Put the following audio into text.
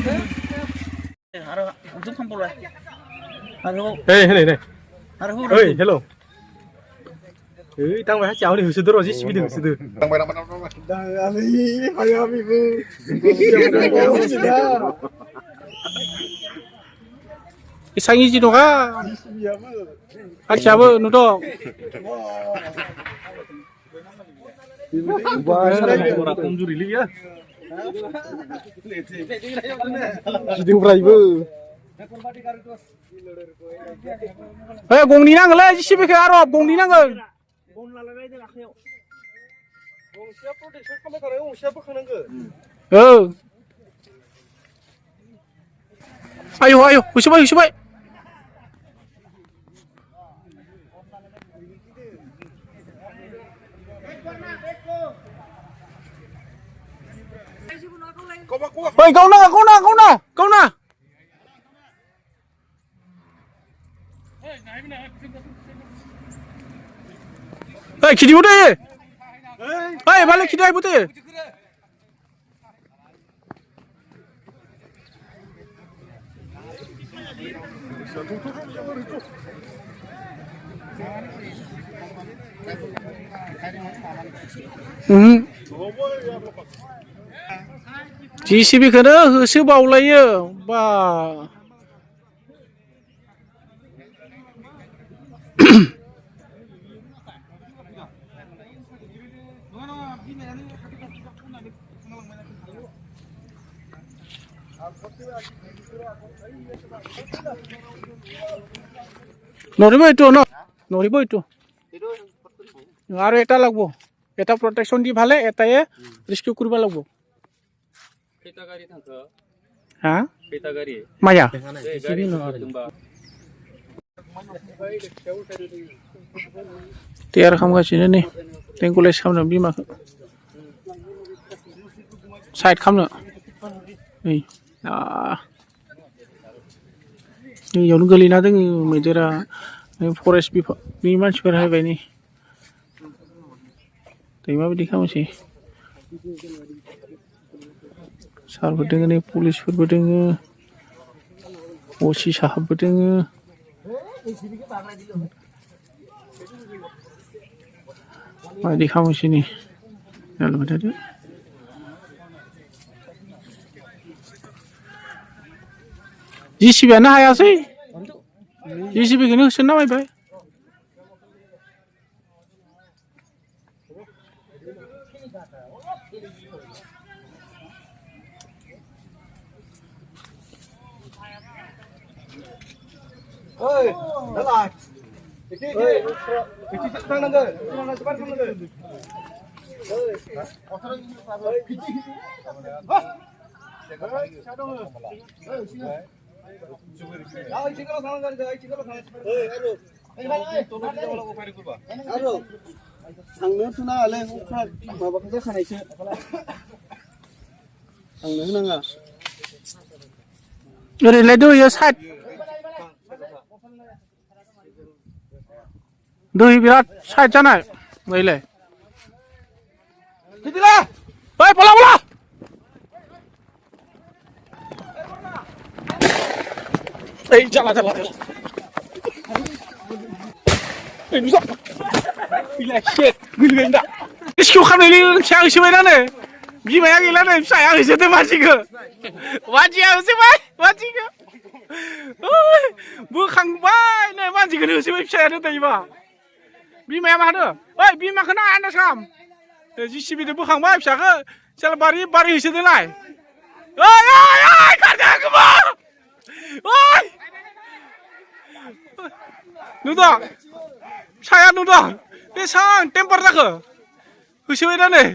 Hey, hey, hey. Hey, hello. Tăng về cháu thì hử sư rồi chứ bị đừng sư tử. Tăng về Đang ali, hay ami bu. Sang gì đâu cả. Anh cháu vợ nó đó. Orang komjuri li ya. Siding driver. Eh, gong ni nang le, sih ke Arab, gong ni nang. Ayo, ayo, usibay, usibay. Ôi, câu na. Ê, khi đi bút đi. Ê, bà lấy khi đi bút đi. GCB cái đó hư sư bầu lấy bà নড়িব এইটো ন নড়িব এইটো আৰু এটা লাগব এটা protection দি ভালে এটায়ে rescue কৰিব লাগব কেটা গাড়ী থাক হা কেটা গাড়ী মায়া গাড়ী ন টিয়াर खामगासिनो नै टेंकुलेस खामनो बिमाखौ साइड खामनो नै नैयावनो गोलैना दङ मैदेरा फरेस्ट बिफाननि मानसिफोर हायबाय नै दै माबायदि खालामसै सारबो दङ नै पुलिसफोरबो दङ असि साहाबबो दङ माबायदि खालामसै नै नायलांबाय थादो जिसिबियानो हायासै जिसिबिखौनो होसोना नामायबाय Oi, dalah. Oi, tang nang ke? Cepat nang ke? Oi, orang kecil. Hah? Shadow. Oi, sini. Oi, sini kalau sang ke, sini kalau sang. Oi, aduh. Aduh. थांनो थुना आले उफ्रा माबाखौसो खानायसो थांनो होनाङा ओरैलाय दैया साइड दै बिराद साइड जानाय नैलाय Kitilah. ओइ पला पला ओइ जाला ओइ नुजा बिलाय शिट गैला दा रेस्किउ खालामनायनि सायाव होसोबायना बिमाया गैला नै फिसाया होसोदो मानसिखौ मानसिया होसोबाय मानसिखौ बोखांबाय नै मानसिखौनो होसोबाय फिसायानो दैबा बिमाया मा होनो ओइ बिमाखौनो आन्दाज खालाम जिसिबिजों बोखांबाय फिसाखौ सेल बारि होसोदोलाय ओइ ओइ ओइ खारदों गोमा ओइ नुदों फिसाया नुदों बेसां टेम्पार जाखो होसोबाय दा नै